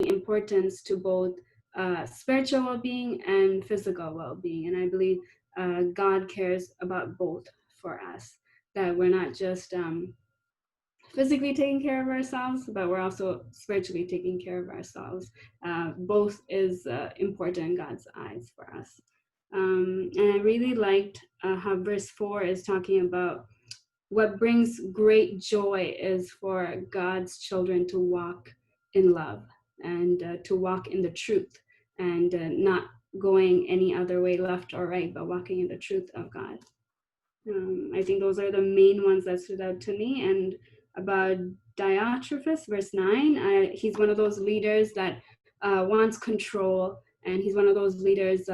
importance to both spiritual well-being and physical well-being. And I believe God cares about both for us, that we're not just physically taking care of ourselves, but we're also spiritually taking care of ourselves. Both is important in God's eyes for us. And I really liked how verse 4 is talking about what brings great joy is for God's children to walk in love and to walk in the truth, and not going any other way, left or right, but walking in the truth of God. I think those are the main ones that stood out to me. And about Diotrephes, verse 9, he's one of those leaders that wants control, and he's one of those leaders.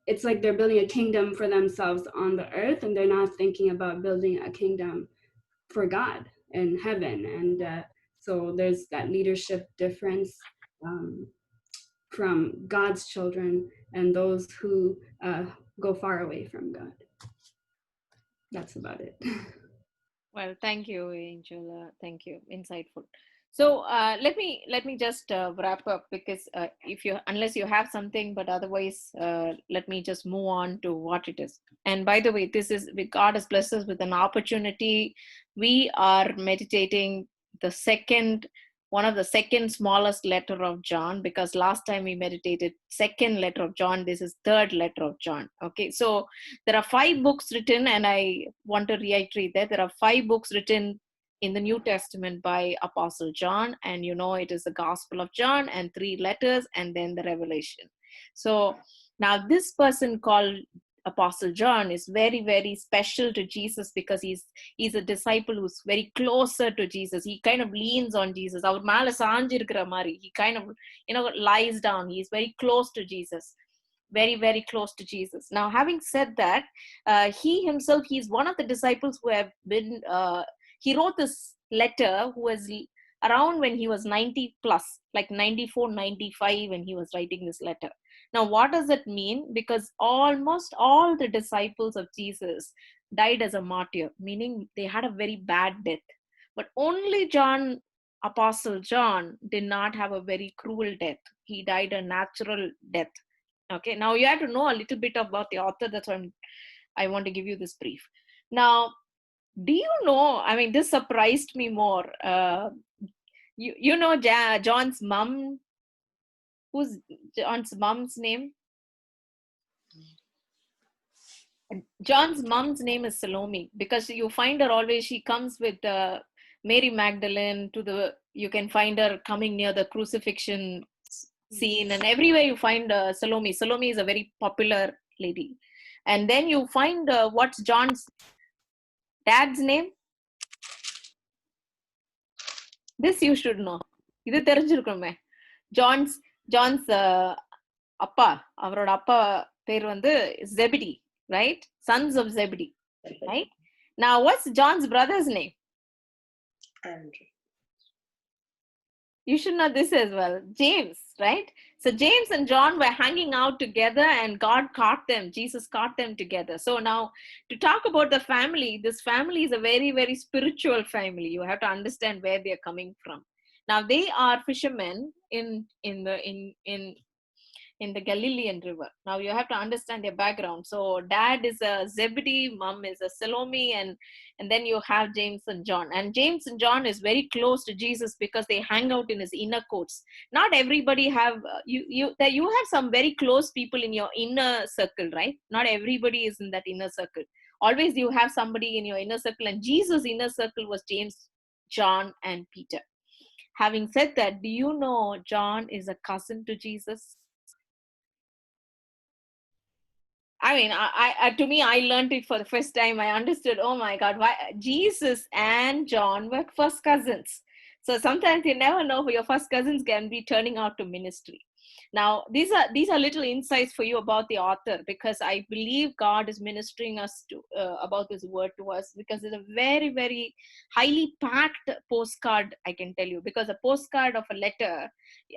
It's like they're building a kingdom for themselves on the earth, and they're not thinking about building a kingdom for God in heaven. And so there's that leadership difference from God's children and those who go far away from God. That's about it. Well, thank you, Angel. Thank you. Insightful. So let me just wrap up, because if you, unless you have something, but otherwise, let me just move on to what it is. And by the way, this is, God has blessed us with an opportunity. We are meditating the second, one of the second smallest letter of John, because last time we meditated second letter of John. This is third letter of John. Okay, so there are 5 books written, and I want to reiterate that there are 5 books written in the New Testament by Apostle John, and you know it is the Gospel of John and 3 letters, and then the Revelation. So now this person called Apostle John is very, very special to Jesus, because he's a disciple who's very closer to Jesus. He kind of leans on Jesus. He kind of, lies down. He's very close to Jesus. Very, very close to Jesus. Now, having said that, he himself, he's one of the disciples who have been, he wrote this letter who was around when he was 90 plus, like 94, 95, when he was writing this letter. Now, what does it mean? Because almost all the disciples of Jesus died as a martyr, meaning they had a very bad death. But only John, Apostle John, did not have a very cruel death. He died a natural death. Okay, now you have to know a little bit about the author. That's why I want to give you this brief. Now, do you know, I mean, this surprised me more. You know John's mom? Who's John's mom's name? John's mom's name is Salome, because you find her always, she comes with Mary Magdalene to the, you can find her coming near the crucifixion scene, and everywhere you find Salome. Salome is a very popular lady. And then you find what's John's dad's name? This you should know. இது தெரிஞ்சிருக்குமே. John's அப்பா, அவரோட அப்பா பேர் வந்து Zebedee, right? Sons of Zebedee, right? Now, what's John's brother's name? Andrew. You should know this as well. James, right? So James and John were hanging out together, and God caught them. Jesus caught them together. So now, to talk about the family, this family is a very, very spiritual family. You have to understand where they are coming from. Now, they are fishermen in the Galilean river. Now you have to understand their background. So dad is a Zebedee, mom is a Salome, and then you have James and John. And James and John is very close to Jesus because they hang out in his inner courts. Not everybody have you have some very close people in your inner circle, right? Not everybody is in that inner circle. Always you have somebody in your inner circle, and Jesus' inner circle was James, John, and Peter. Having said that, do you know John is a cousin to Jesus? I mean, I to me, I learned it for the first time. I understood, oh my God, why Jesus and John were first cousins. So sometimes you never know who your first cousins can be turning out to ministry. Now, these are little insights for you about the author, because I believe God is ministering us to about this word to us, because it's a very, very highly packed postcard, I can tell you. Because a postcard of a letter,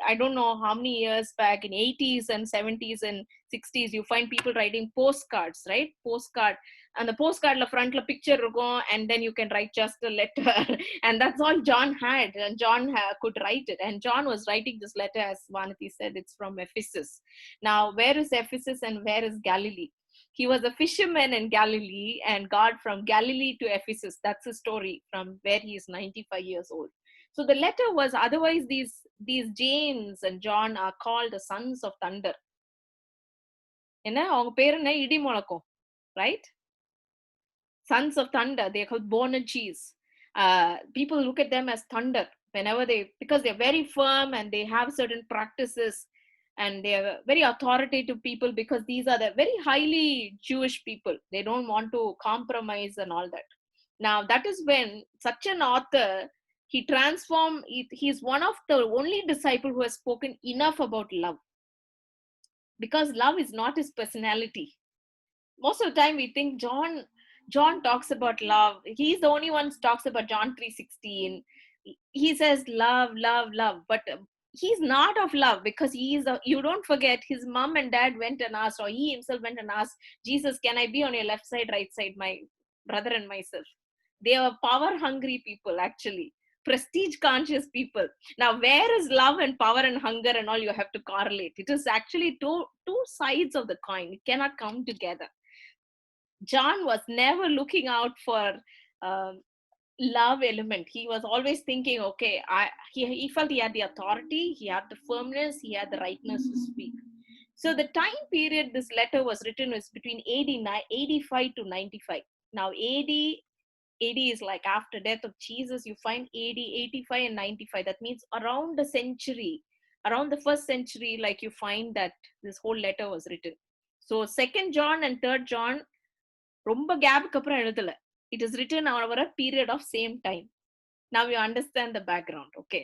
I don't know how many years back, in 80s and 70s and 60s, you find people writing postcards, right? Postcard. And the postcard la front la picture rugo, and then you can write just a letter. And that's all John had. And John could write it. And John was writing this letter, as Vanati said, it's from Ephesus. Now, where is Ephesus and where is Galilee? He was a fisherman in Galilee, and God from Galilee to Ephesus. That's the story from where he is 95 years old. So the letter was, otherwise these James and John are called the sons of thunder. Right? Sons of thunder. They're called Boanerges. People look at them as thunder whenever because they're very firm and they have certain practices, and they're very authoritative people, because these are the very highly Jewish people. They don't want to compromise and all that. Now, that is when such an author, he transformed, he's one of the only disciple who has spoken enough about love. Because love is not his personality. Most of the time we think John talks about love. He's the only one who talks about John 3:16. He says love, love, love. But he's not of love, because you don't forget, his mom and dad went and asked, or he himself went and asked Jesus, can I be on your left side, right side, my brother and myself? They are power hungry people, actually. Prestige conscious people. Now, where is love and power and hunger and all? You have to correlate. It is actually two sides of the coin. It cannot come together. John was never looking out for love element. He was always thinking, okay, he felt he had the authority, he had the firmness, he had the rightness to speak. So the time period this letter was written was between 85 to 95. Now, AD is like after death of Jesus. You find AD 85 and 95. That means around the century, around the first century, like you find that this whole letter was written. So 2nd John and 3rd John, ரொம்ப கேப்புக்கு அப்புறம் எழுதல. It is written over a period of same time. Now you understand the background. Okay.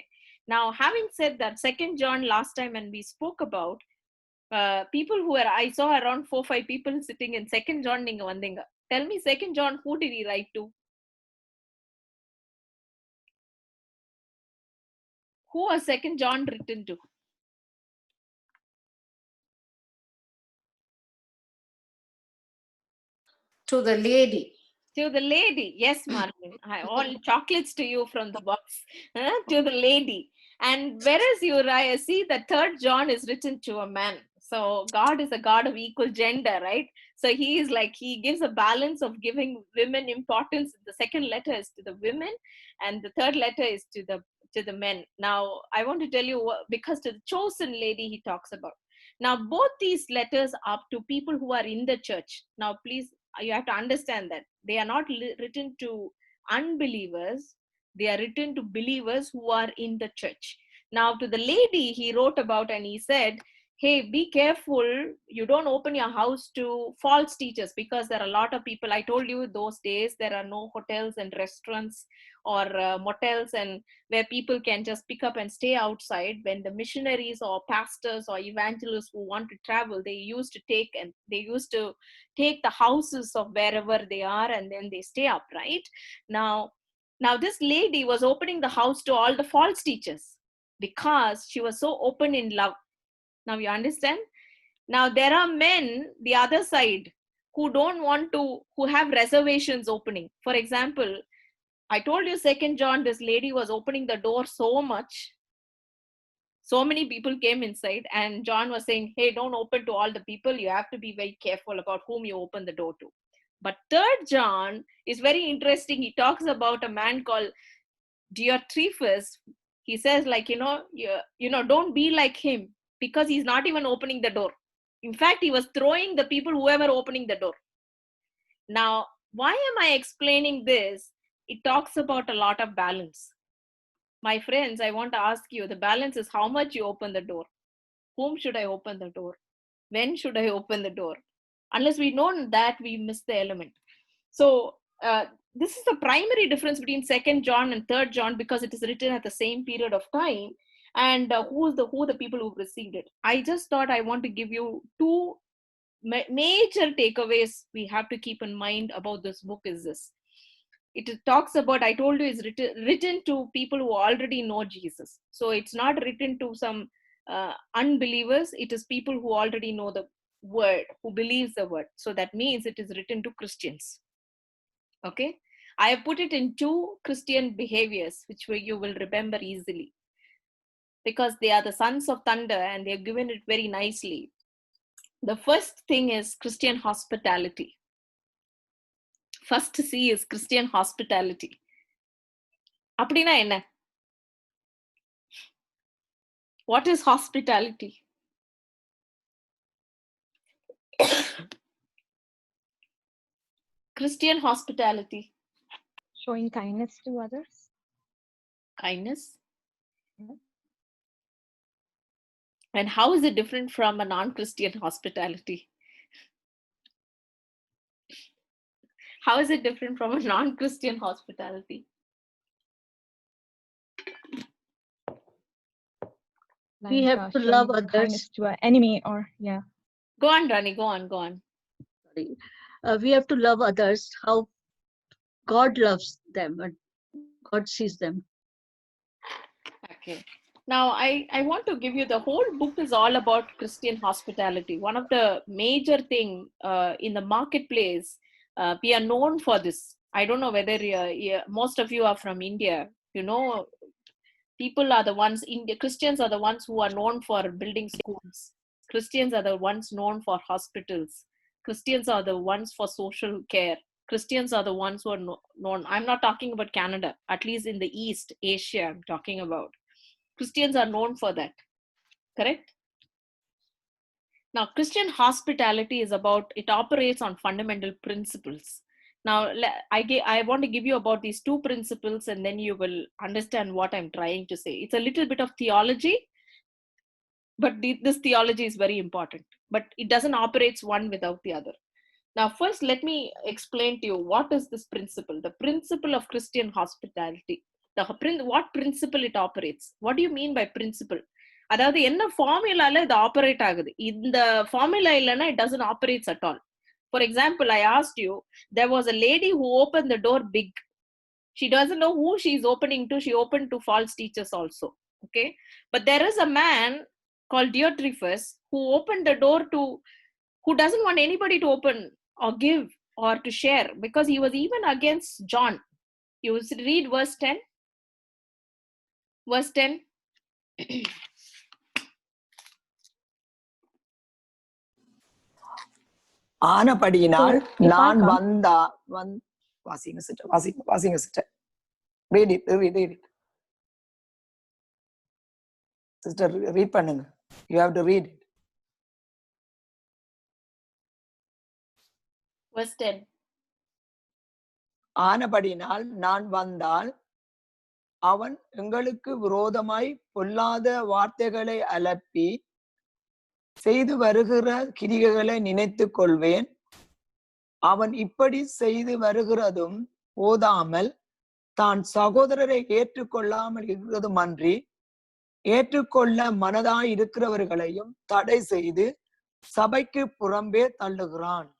Now, having said that, 2nd John, last time when we spoke about people who were, I saw around 4-5 people sitting in 2nd John. நீங்க வந்தீங்க. Tell me, 2nd John, who did he write to? Who was 2nd John written to? To the lady. To the lady. Yes, Martin. All chocolates to you from the box. To the lady. And whereas you see the 3rd John is written to a man. So God is a God of equal gender, right? So he is like, he gives a balance of giving women importance. The 2nd letter is to the women, and the 3rd letter is to the men. Now, I want to tell you, because to the chosen lady he talks about. Now, both these letters are to people who are in the church. Now, please, you have to understand that they are not written to unbelievers. They are written to believers who are in the church. Now, to the lady he wrote about, and he said, hey, be careful. You don't open your house to false teachers, because there are a lot of people. I told you those days there are no hotels and restaurants or motels and where people can just pick up and stay outside. When the missionaries or pastors or evangelists who want to travel, they used to take the houses of wherever they are, and then they stay up, right? Now this lady was opening the house to all the false teachers, because she was so open in love. Now you understand? Now there are men, the other side, who have reservations opening. For example, I told you 2nd John, this lady was opening the door so much. So many people came inside, and John was saying, hey, don't open to all the people. You have to be very careful about whom you open the door to. But 3rd John is very interesting. He talks about a man called Diotrephes. He says, like, don't be like him, because he's not even opening the door. In fact, he was throwing the people, whoever opening the door. Now, why am I explaining this? It talks about a lot of balance. My friends, I want to ask you, the balance is how much you open the door. Whom should I open the door? When should I open the door? Unless we know that, we miss the element. So this is the primary difference between 2nd John and 3rd John, because it is written at the same period of time. And who the people who received it. I just thought I want to give you 2 major takeaways we have to keep in mind about this book. Is this: it talks about, I told you, is written to people who already know Jesus. So it's not written to some unbelievers. It is people who already know word, who believes the word. So that means it is written to Christians. Okay, I have put it in 2 Christian behaviors, which you will remember easily, because they are the sons of thunder and they have given it very nicely. The first thing is Christian hospitality. First C is Christian hospitality. அப்படினா என்ன? What is hospitality? Christian hospitality. Showing kindness to others. Kindness. Yeah. And how is it different from a non-Christian hospitality? How is it different from a non-Christian hospitality? We have to showing love others. kindness to an enemy, or yeah. Go on, Rani, go on. Sorry. We have to love others how God loves them and God sees them. Okay. Now, I want to give you, the whole book is all about Christian hospitality. One of the major thing in the marketplace, we are known for this. I don't know whether most of you are from India. You know, people are the ones, Christians are the ones who are known for building schools. Christians are the ones known for hospitals. Christians are the ones for social care. Christians are the ones who are known. I'm not talking about Canada, at least in the East Asia I'm talking about. Christians are known for that. Correct? Now, Christian hospitality is about, it operates on fundamental principles. Now, I want to give you about these 2 principles, and then you will understand what I'm trying to say. It's a little bit of theology, but this theology is very important. But it doesn't operate one without the other. Now, first, let me explain to you what is this principle. The principle of Christian hospitality. What principle it operates? What do you mean by principle? அதாவது என்ன ஃபார்முலால இது operate ஆகுது? இந்த formula இல்லைன்னா it doesn't operate at all. For example, I asked you, there was a lady who opened the door big. She doesn't know who she is opening to. She opened to false teachers also. Okay, but there is a man called Diotrephes who opened the door to, who doesn't want anybody to open or give or to share, because he was even against John. You read verse 10. Verse 10. ஆனபடியினால் So, if I நான் come- வாசிங்க sister. read it. Sister, read பண்ணுங்க. You have to read it. Verse 10. ஆனபடியினால் நான் வந்தால் அவன் எங்களுக்கு விரோதமாய் பொல்லாத வார்த்தைகளை அலப்பி செய்து வருகிற கிரிகைகளை நினைத்துக் கொள்வேன். அவன் இப்படி செய்து வருகிறதும் போதாமல் தான் சகோதரரை ஏற்றுக்கொள்ளாமல் இருக்கிறதும் அன்றி ஏற்றுக்கொள்ள மனதாய் இருக்கிறவர்களையும் தடை செய்து சபைக்கு புறம்பே தள்ளுகிறான்.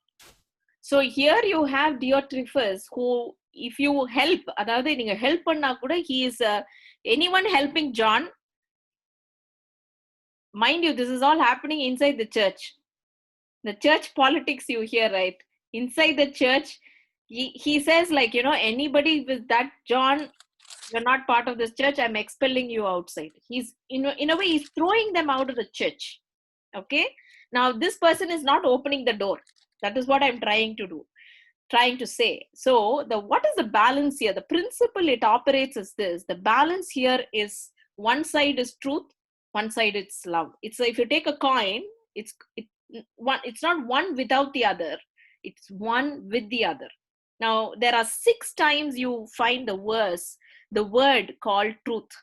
So here you have Diotrephes, who, if you help, அதாவது நீங்க help பண்ணா கூட, he is anyone helping John. Mind you, this is all happening inside the church. The church politics you hear, right? Inside the church, he says, like, you know, anybody with that John, you're not part of this church, I'm expelling you outside. He's, in a way, he's throwing them out of the church. Okay? Now, this person is not opening the door. That is what I'm trying to say. So, what is the balance here? The principle it operates is this. The balance here is, one side is truth, one side it's love. It's, if you take a coin, it's not one without the other. It's one with the other. Now, there are 6 times you find the word called truth.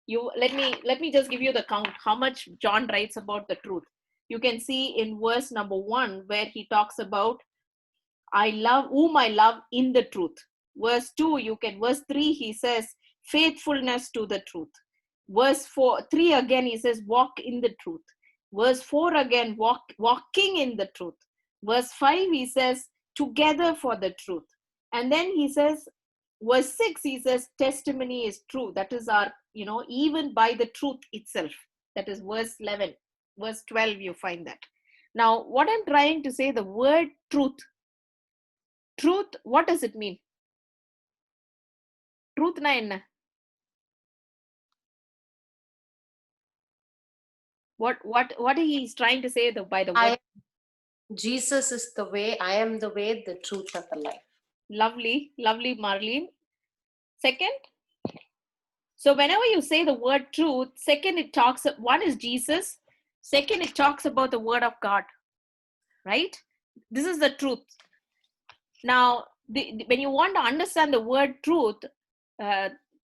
Let me just give you the count, how much John writes about the truth. You can see in verse number 1 where he talks about, I love whom I love in the truth. Verse 2, verse 3, he says faithfulness to the truth. Verse 3 again, he says walk in the truth. Verse 4 again, walking in the truth. Verse 5, he says together for the truth. And then he says, verse 6, he says testimony is true. That is our, even by the truth itself. That is verse 11. Verse 12, you find that. Now, what I'm trying to say, the word truth. Truth, what does it mean? Truth na enna? What he is trying to say by the word? Jesus is the way. I am the way, the truth, and the life. Lovely, Marlene. Second, so whenever you say the word truth, second it talks, one is Jesus, second it talks about the word of God, right? This is the truth. Now, when you want to understand the word truth,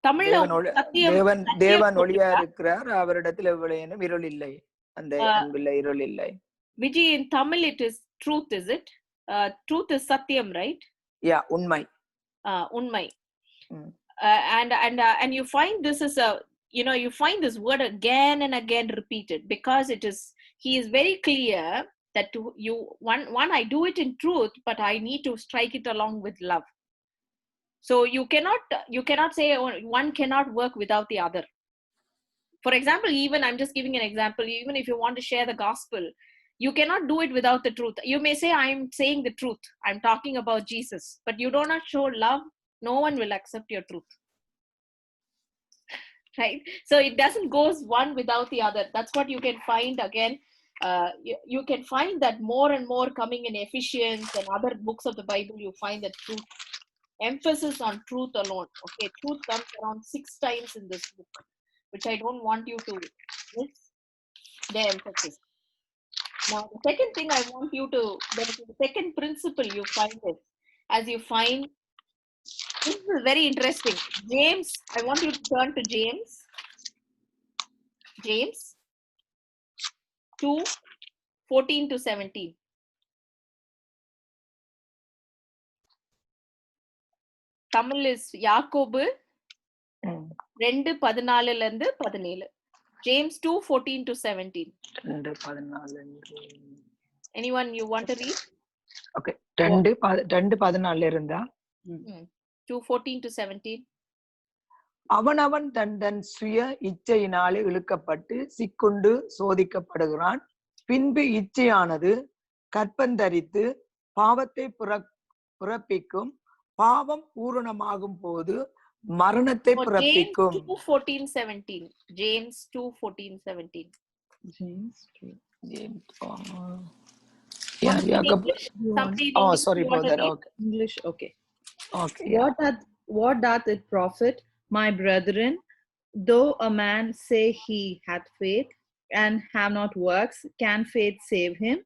தமிழ்ல தேவன் சத்தியம் தேவன் சத்தியம் தேவன் ஒளியா போட்டிருக்கா? இருக்கிறார், அவரிடத்தில் எவ்வளவு இருள் இல்லை, அந்த அன்பில் இருள் இல்லை. Vijay, in Tamil it is truth, is it? Truth is satyam, right? Yeah, உண்மை. Unmai. And you find this is a, you find this word again and again repeated, because he is very clear that one I do it in truth, but I need to strike it along with love. So you cannot say one cannot work without the other. For example, even I'm just giving an example, even if you want to share the gospel, you cannot do it without the truth. You may say, I'm saying the truth, I'm talking about Jesus, but you do not show love, no one will accept your truth. Right? So it doesn't go one without the other. That's what you can find again. You can find that more and more coming in Ephesians and other books of the Bible. You find that truth, emphasis on truth alone. Okay, truth comes around 6 times in this book, which I don't want you to miss the emphasis. Now, the second thing I want you to, the second principle you find is, as you find, this is very interesting. James, I want you to turn to James. James 2:14 to 17. Tamil is யாக்கோபு 2:14 James 2:14 to 17. 2:14. Anyone you want to read? Okay, 2:14 இருந்தா 2:14 to 17. அவனவன் தன் சுய இச்சையினாலே இழுக்கப்பட்டு சிக்குண்டு சோதிக்கப்படுகிறான். பின்பு இச்சையானது கற்பந்தரித்து பாவத்தை பிறப்பிக்கும். பாவம் பூரணமாகும் போது மரணத்தை பிறப்பிக்கும். James 2:14-17. James 2. Oh, sorry about that. Okay. English, okay. Okay. Yeah. What doth it profit, my brethren, though a man say he hath faith and have not works? Can faith save him?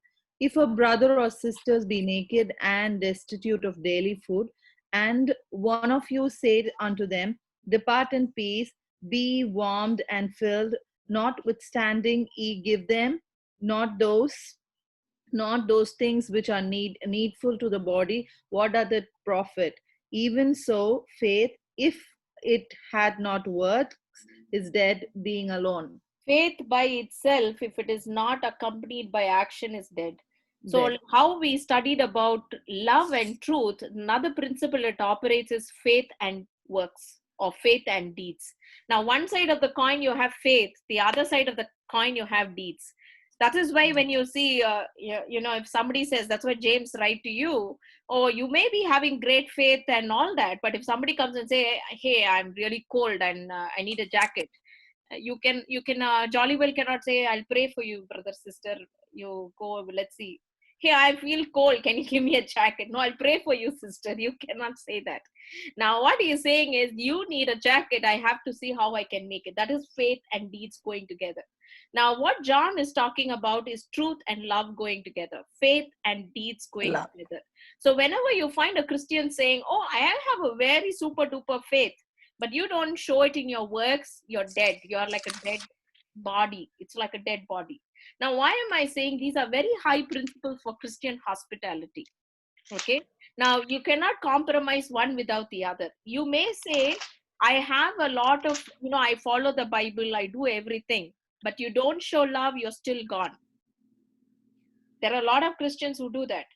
If a brother or sisters be naked and destitute of daily food, and one of you said unto them, depart in peace, be warmed and filled, notwithstanding ye give them not those things which are needful to the body, what doth it profit? Even so, faith, if it had not works, is dead, being alone. Faith by itself, if it is not accompanied by action, is dead. So Dead. how we studied about love and truth, another principle it operates is faith and works, or faith and deeds. Now, one side of the coin you have faith, the other side of the coin you have deeds. That is why when you see, if somebody says, that's what James write to you, oh, you may be having great faith and all that, but if somebody comes and say, hey, I'm really cold and I need a jacket, you can jolly well cannot say, I'll pray for you, brother, sister, you go, let's see. Hey, I feel cold, can you give me a jacket? No, I'll pray for you, sister. You cannot say that. Now, what he is saying is, you need a jacket, I have to see how I can make it. That is faith and deeds going together. Now, what John is talking about is truth and love going together, faith and deeds going together. So whenever you find a Christian saying, oh, I have a very super duper faith, but you don't show it in your works, you're dead. You're like a dead body. It's like a dead body. Now, why am I saying these are very high principles for Christian hospitality? Okay. Now, you cannot compromise one without the other. You may say, I have a lot of, I follow the Bible, I do everything, but you don't show love, you're still gone. There are a lot of Christians who do that.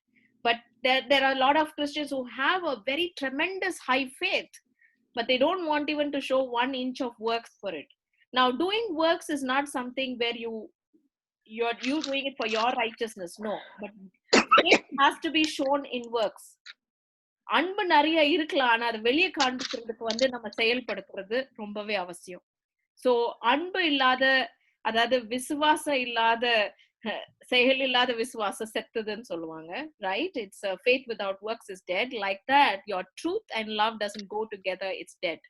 But there are a lot of Christians who have a very tremendous high faith, but they don't want even to show 1 inch of works for it. Now, doing works is not something where you you doing it for your righteousness. No, but faith has to be shown in works. அன்பு நிறைய இருக்கலாம், ஆனா அது வெளியே காண்பிக்கிறதுக்கு வந்து நம்ம செயல்படுத்துறது ரொம்பவே அவசியம். சோ அன்பு இல்லாத, அதாவது விசுவாசம் இல்லாத, செயல் இல்லாத விசுவாசம் செத்துதுன்னு சொல்லுவாங்க, right? It's faith without works is dead. Like that, your truth and love doesn't go together, it's dead.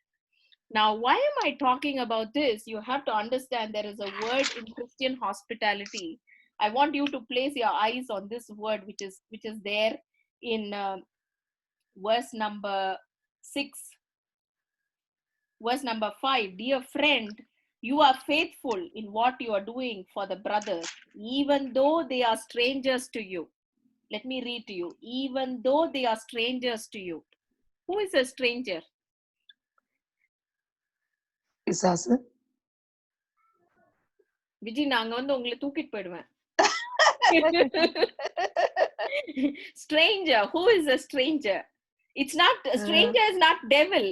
Now, why am I talking about this? You have to understand there is a word in Christian hospitality. I want you to place your eyes on this word, which is there in verse number 6, verse number 5. Dear friend, you are faithful in what you are doing for the brothers, even though they are strangers to you. Let me read to you. Even though they are strangers to you. Who is a stranger? பிசாசு. விஜி, நாங்க வந்து உங்களை தூக்கிட்டு போயிடுவேன். Stranger. Who is a stranger? It's not, a stranger is not devil.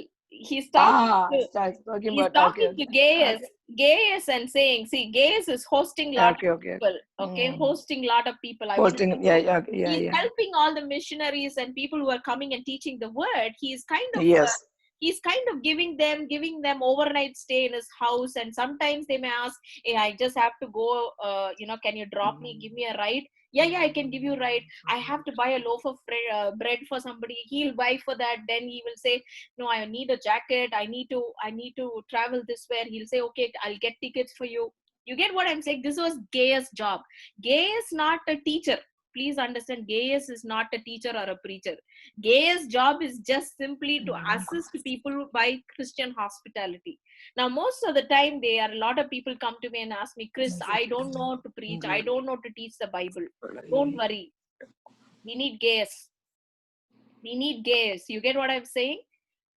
He's talking to Gaius. Gaius and saying, see, Gaius is hosting a lot of people. Okay, hosting a lot of people. He's helping all the missionaries and people who are coming and teaching the word. He's kind of he's kind of giving them overnight stay in his house, and sometimes they may ask, hey, I just have to go, can you drop me, give me a ride? Yeah, I can give you a ride. I have to buy a loaf of bread for somebody. He'll buy for that. Then he will say, no, I need a jacket. I need to travel this way. He'll say, okay, I'll get tickets for you. You get what I'm saying? This was Gaius' job. Gaius not a teacher. Please understand, Gaius is not a teacher or a preacher. Gaius' job is just simply to assist people by Christian hospitality. Now, most of the time, a lot of people come to me and ask me, Chris, I don't know to preach. I don't know to teach the Bible. Don't worry. We need Gaius. We need Gaius. You get what I'm saying?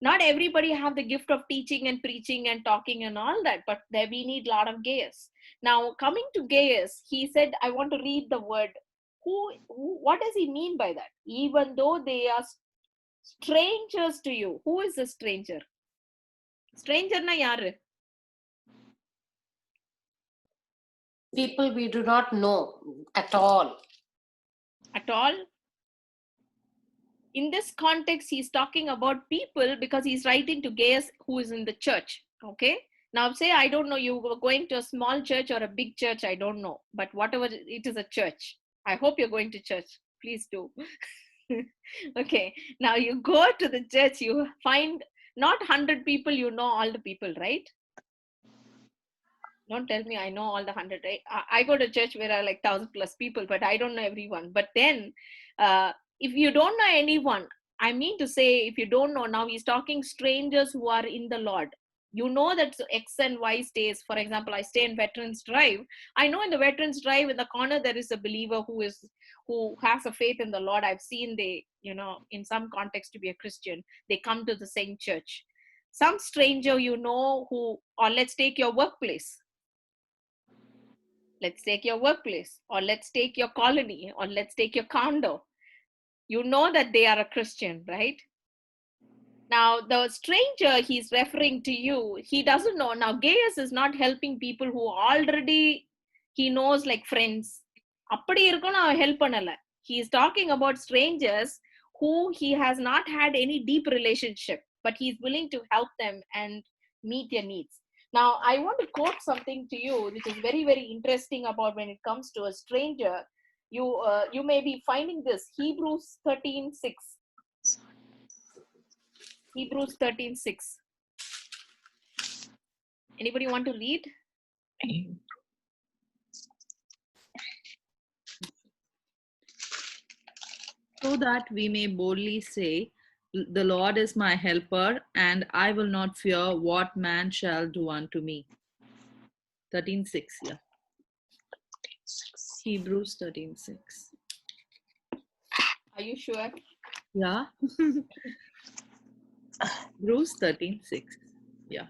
Not everybody have the gift of teaching and preaching and talking and all that, but there we need a lot of Gaius. Now, coming to Gaius, he said, I want to read the word. What does he mean by that? Even though they are strangers to you. Who is a stranger? Stranger na yaru? People we do not know at all. At all? In this context, he's talking about people because he's writing to Gaius, who is in the church. Okay? Now, say, I don't know, you were going to a small church or a big church, I don't know. But whatever, it is a church. I hope you're going to church. Please do. Okay. Now you go to the church, you find not 100 people, you know all the people, right? Don't tell me I know all the 100. I go to church where I like 1,000 plus people, but I don't know everyone. But then, if you don't know anyone, I mean to say, if you don't know, now he's talking strangers who are in the Lord. You know that X and Y stays. For example, I stay in Veterans Drive. I know in the Veterans Drive, in the corner, there is a believer who has a faith in the Lord. I've seen in some context to be a Christian, they come to the same church. Some stranger, or let's take your workplace. Let's take your workplace, or let's take your colony, or let's take your condo. You know that they are a Christian, right? Now, the stranger he's referring to you, he doesn't know. Now, Gaius is not helping people who already he knows like friends. Appadi irukona help pannala. He is talking about strangers who he has not had any deep relationship, but he's willing to help them and meet their needs. Now, I want to quote something to you, which is very, very interesting about when it comes to a stranger. You may be finding this, Hebrews 13:6. Hebrews 13:6. Anybody want to read? So that we may boldly say, the Lord is my helper, and I will not fear what man shall do unto me. 13:6, yeah. Hebrews 13:6. Are you sure? Yeah. Hebrews 13:6. Yeah.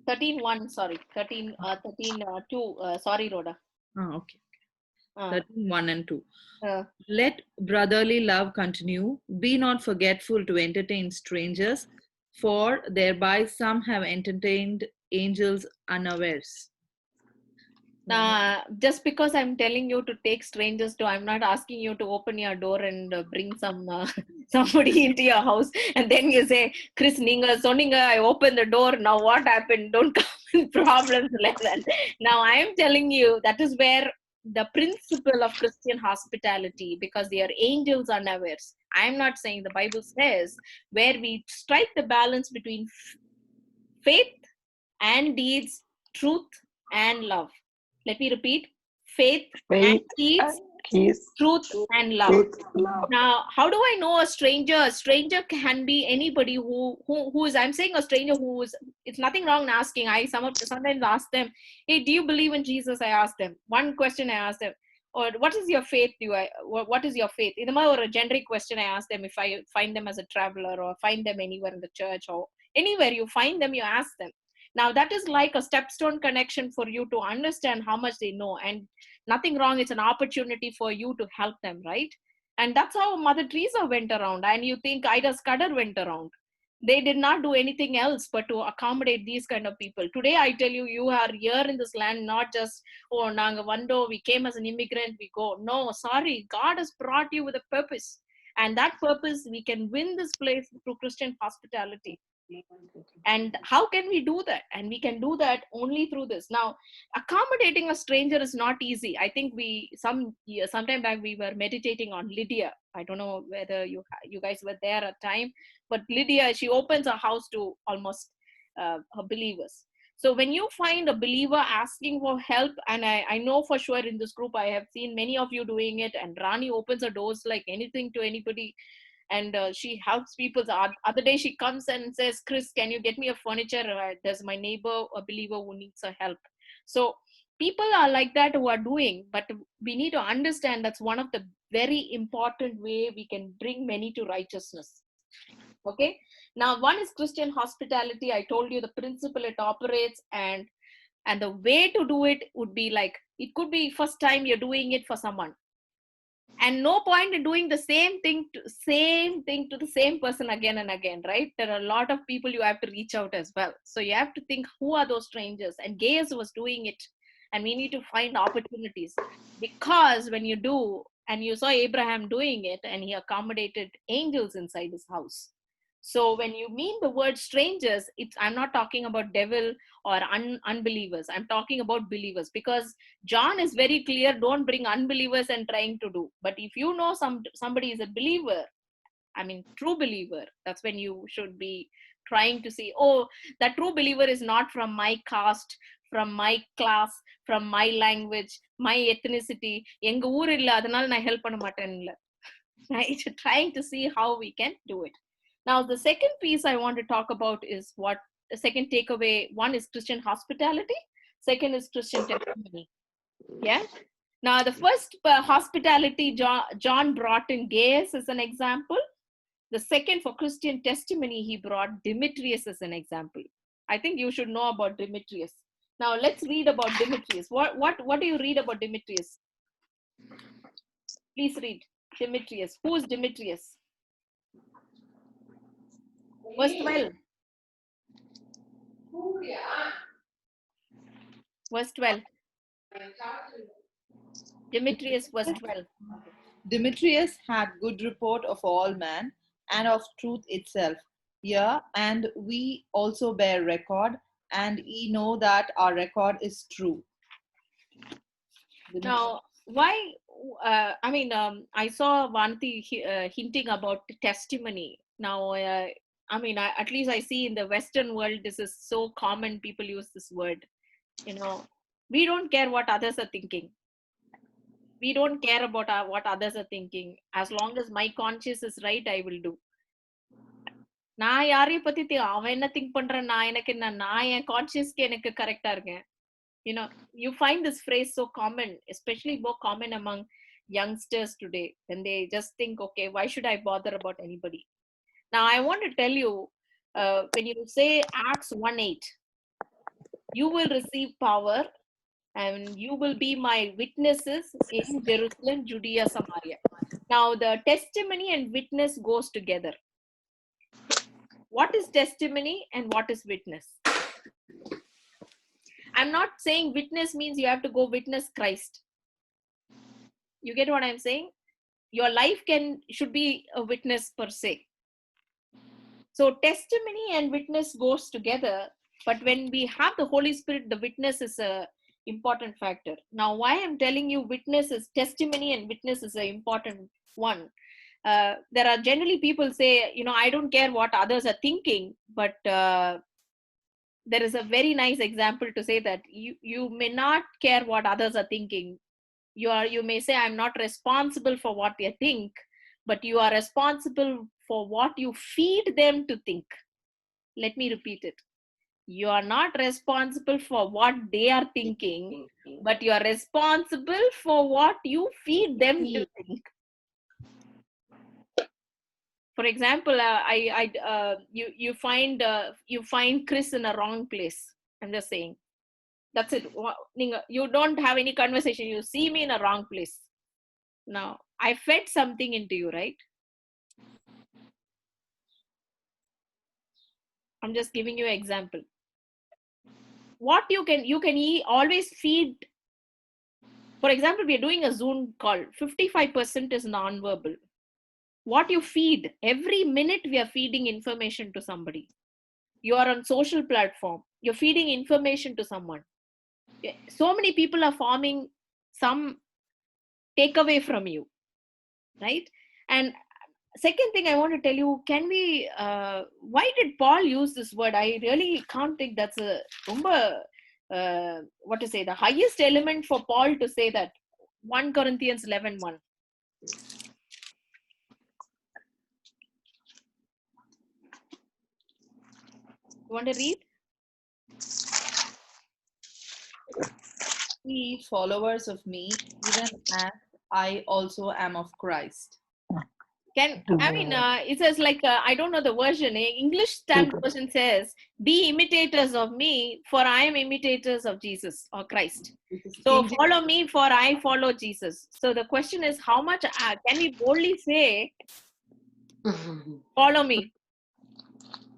13:1, sorry. 13:2. Sorry, Rhoda. Okay. 13:1 and 2. Uh, Let brotherly love continue. Be not forgetful to entertain strangers, for thereby some have entertained angels unawares. Just because I'm telling you to take strangers to, I'm not asking you to open your door and bring some somebody into your house, and then you say, Chris, Ninga, Soninga, I opened the door. Now what happened? Don't come in problems like that. Now I am telling you that is where the principle of Christian hospitality, because they are angels unawares. I am not saying, the Bible says, where we strike the balance between faith and deeds, truth and love. Let me repeat: faith and Faith deeds, and keys, truth and love. truth, love. Now, how do I know a stranger? A stranger can be anybody who is. I'm saying a stranger who is. It's nothing wrong in asking. I sometimes ask them, "Hey, do you believe in Jesus?" I ask them one question. I ask them, or what is your faith? What is your faith? In or a generic question, I ask them if I find them as a traveler or find them anywhere in the church or anywhere you find them, you ask them. Now that is like a stepstone connection for you to understand how much they know, and nothing wrong. It's an opportunity for you to help them, right? And that's how Mother Teresa went around. And you think Ida Scudder went around. They did not do anything else but to accommodate these kind of people. Today, I tell you, you are here in this land, not just, oh, Nanga Vando, we came as an immigrant, we go. No, sorry. God has brought you with a purpose. And that purpose, we can win this place through Christian hospitality. And how can we do that? And we can do that only through this. Now, accommodating a stranger is not easy. I think sometime back we were meditating on Lydia. I don't know whether you guys were there at time, but Lydia, she opens her house to almost her believers. So when you find a believer asking for help, and I know for sure in this group I have seen many of you doing it, and Rani opens her doors like anything to anybody, and she helps people. The other day she comes and says, Chris, can you get me a furniture? There's my neighbor, a believer who needs a help. So people are like that who are doing, but we need to understand that's one of the very important way we can bring many to righteousness. Okay, now one is Christian hospitality. I told you the principle it operates, and the way to do it would be like, it could be first time you're doing it for someone, and no point in doing the same thing to the same person again and again, right? There are a lot of people you have to reach out as well. So you have to think, who are those strangers? And Gaius was doing it, and we need to find opportunities, because when you do, and you saw Abraham doing it, and he accommodated angels inside his house. So when you mean the word strangers, I'm not talking about devil or unbelievers. I'm talking about believers, because John is very clear, don't bring unbelievers and trying to do. But if you know somebody is a believer, I mean true believer, that's when you should be trying to see, oh, that true believer is not from my caste, from my class, from my language, my ethnicity. Enga oor illa adanal na help panna maten illa. Right? Trying to see how we can do it. Now, the second piece I want to talk about is what the second takeaway. One is Christian hospitality. Second is Christian testimony. Yeah. Now, the first hospitality John brought in Gaius as an example. The second, for Christian testimony, he brought Demetrius as an example. I think you should know about Demetrius. Now, let's read about Demetrius. What do you read about Demetrius? Please read Demetrius. Who is Demetrius? Verse 12. Verse 12. Demetrius, verse 12. Demetrius had good report of all men and of truth itself. Yeah, and we also bear record, and ye know that our record is true. Now, why? I saw Vanti hinting about testimony. Now, at least I see in the Western world, this is so common. People use this word. We don't care what others are thinking. We don't care about what others are thinking. As long as my conscience is right, I will do. நான் யாரையும் பத்தி அவன் என்ன think பண்றான், நான் என் கான்சியஸ்க்கு எனக்கு கரெக்டா இருக்கேன். You find this phrase so common, especially more common among youngsters today, when they just think, okay, why should I bother about anybody? Now, I want to tell you, when you say Acts 1:8, you will receive power and you will be my witnesses in Jerusalem, Judea, Samaria. Now, the testimony and witness goes together. What is testimony and what is witness? I'm not saying witness means you have to go witness Christ. You get what I'm saying? Your life should be a witness per se. So testimony and witness goes together, but when we have the Holy Spirit, the witness is a important factor. Now, why I'm telling you witness is testimony and witness is an important one. There are generally people say, I don't care what others are thinking, but there is a very nice example to say that you may not care what others are thinking. You may say, I'm not responsible for what they think, but you are responsible for what you feed them to think. Let me repeat it. You are not responsible for what they are thinking, but you are responsible for what you feed them to think. For example, you find Chris in a wrong place. I'm just saying. That's it. You don't have any conversation. You see me in a wrong place. Now, I fed something into you, right? I'm just giving you an example. What you can always feed. For example, we are doing a Zoom call. 55% is non-verbal. What you feed, every minute we are feeding information to somebody. You are on social platform. You're feeding information to someone. So many people are forming some takeaway from you, right? And second thing I want to tell you, why did Paul use this word? I really can't think that's the highest element for Paul to say that. 1 Corinthians 11:1. You want to read? Be followers of me, even as I also am of Christ. It says I don't know the version. English Standard Version says, be imitators of me, for I am imitators of Jesus or Christ. So follow me, for I follow Jesus. So the question is, how much can we boldly say, follow me?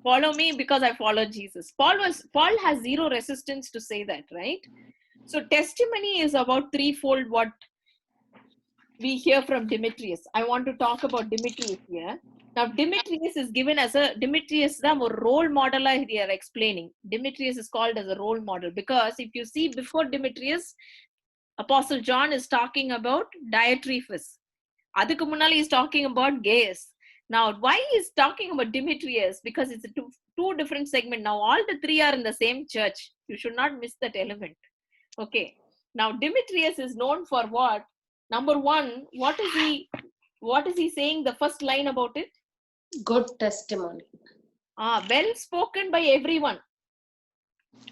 Follow me because I follow Jesus. Paul has zero resistance to say that, right? So testimony is about threefold what we hear from Demetrius. I want to talk about Demetrius here. Now, Demetrius is given as Demetrius is a role model here explaining. Demetrius is called as a role model because if you see before Demetrius, Apostle John is talking about Diotrephes. Adukku munnal is talking about Gaius. Now, why is talking about Demetrius? Because it's two different segments. Now, all the three are in the same church. You should not miss that element. Okay. Now, Demetrius is known for what? Number one, what is he saying? The first line about it? Good testimony. Well spoken by everyone.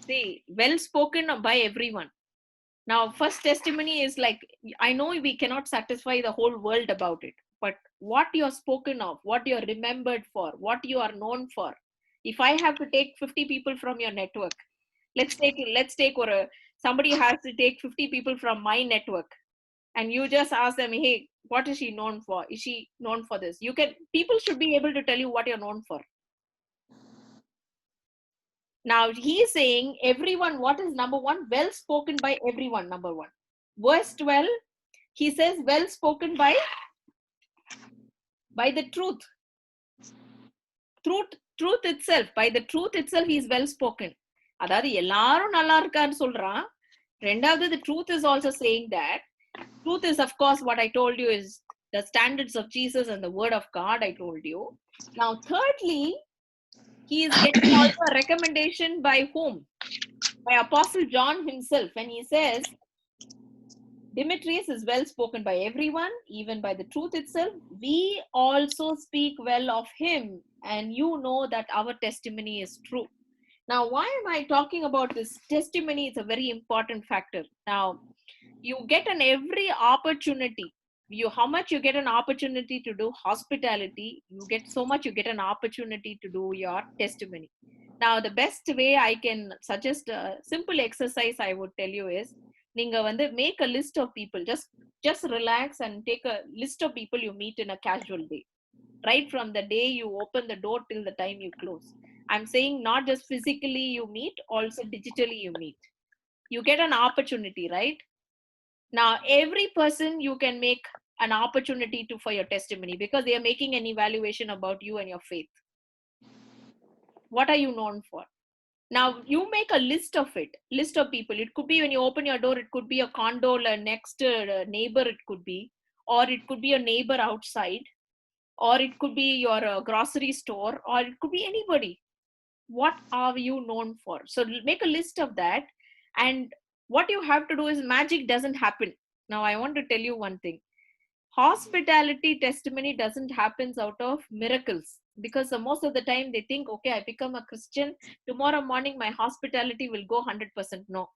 See, well spoken by everyone. Now, first testimony is I know we cannot satisfy the whole world about it, but what you're spoken of, what you're remembered for, what you are known for. If I have to take 50 people from your network, let's take somebody has to take 50 people from my network, and you just ask them, hey, what is she known for? Is she known for this? People should be able to tell you what you're known for. Now he's saying everyone, what is number one? Well spoken by everyone, number one. Verse 12, he says well spoken by the truth. Truth itself. By the truth itself, he is well spoken. அதாவது எல்லாரும் நல்லா இருக்கான்னு சொல்றான். ரெண்டாவது, the truth is also saying that. Truth is, of course, what I told you is the standards of Jesus and the word of God I told you. Now, thirdly, he is getting also a recommendation by whom? By Apostle John himself. When he says, Demetrius is well spoken by everyone, even by the truth itself. We also speak well of him, and you know that our testimony is true. Now, why am I talking about this testimony? It's a very important factor. Now, you get every opportunity. How much you get an opportunity to do hospitality, you get so much, you get an opportunity to do your testimony. Now, the best way I can suggest a simple exercise I would tell you is, make a list of people. Just relax and take a list of people you meet in a casual day. Right from the day you open the door till the time you close. I'm saying not just physically you meet, also digitally you meet. You get an opportunity, right? Now, every person you can make an opportunity to for your testimony, because they are making an evaluation about you and your faith. What are you known for? Now, you make a list of people. It could be when you open your door, it could be a condo next neighbor, it could be, or it could be a neighbor outside, or it could be your grocery store, or it could be anybody. What are you known for? So make a list of that. And what you have to do is, magic doesn't happen. Now, I want to tell you one thing. Hospitality testimony doesn't happen out of miracles, because most of the time they think, okay, I become a Christian, tomorrow morning my hospitality will go 100%. No,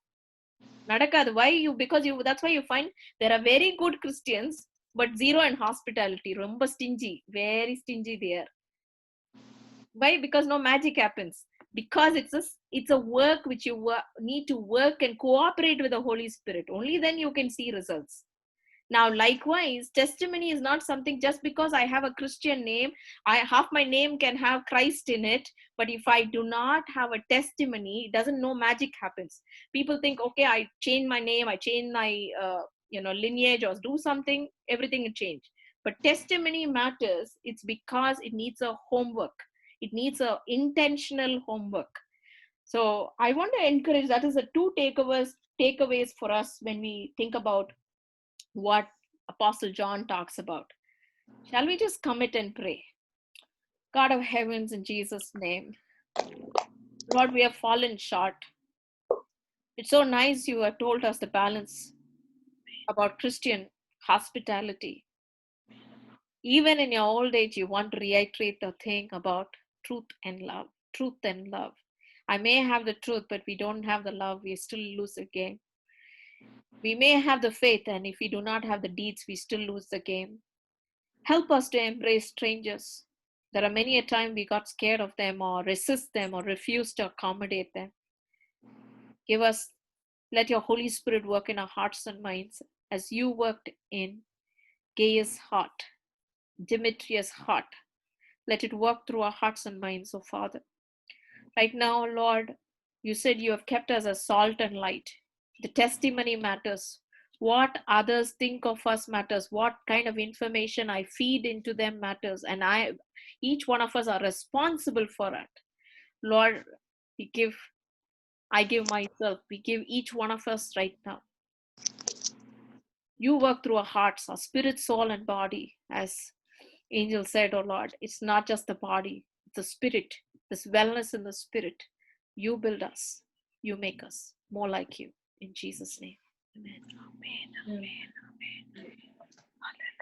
nadakadu. Why? Because that's why you find there are very good Christians but zero in hospitality. Romba stingy, very stingy there. Why? Because no magic happens. Because it's a work which you need to work and cooperate with the Holy Spirit. Only then you can see results. Now, likewise, testimony is not something just because I have a Christian name, half my name can have Christ in it. But if I do not have a testimony, no magic happens. People think, okay, I change my name, I change my lineage, or do something, everything will change. But testimony matters. It's because it needs a homework. It needs a intentional homework. So I want to encourage, that is the two takeaways for us when we think about what Apostle John talks about. Shall we just commit and pray? God of heavens, in Jesus' name, Lord, we have fallen short. It's so nice you have told us the balance about Christian hospitality. Even in your old age, you want to reiterate the thing about truth and love. Truth and love. I may have the truth, but we don't have the love, we still lose the game. We may have the faith, and if we do not have the deeds, we still lose the game. Help us to embrace strangers. There are many a time we got scared of them, or resist them, or refuse to accommodate them. Let your Holy Spirit work in our hearts and minds as you worked in Gaius' heart, Demetrius' heart. Let it work through our hearts and minds, oh Father. Right now, Lord, you said you have kept us as salt and light. The testimony matters. What others think of us matters. What kind of information I feed into them matters. And each one of us are responsible for it. Lord, I give myself. We give each one of us right now. You work through our hearts, our spirit, soul, and body. As Angel said, oh Lord, it's not just the body, it's the spirit, this wellness in the spirit. You build us. You make us more like you. In Jesus' name. Amen. Amen. Amen. Amen. Hallelujah.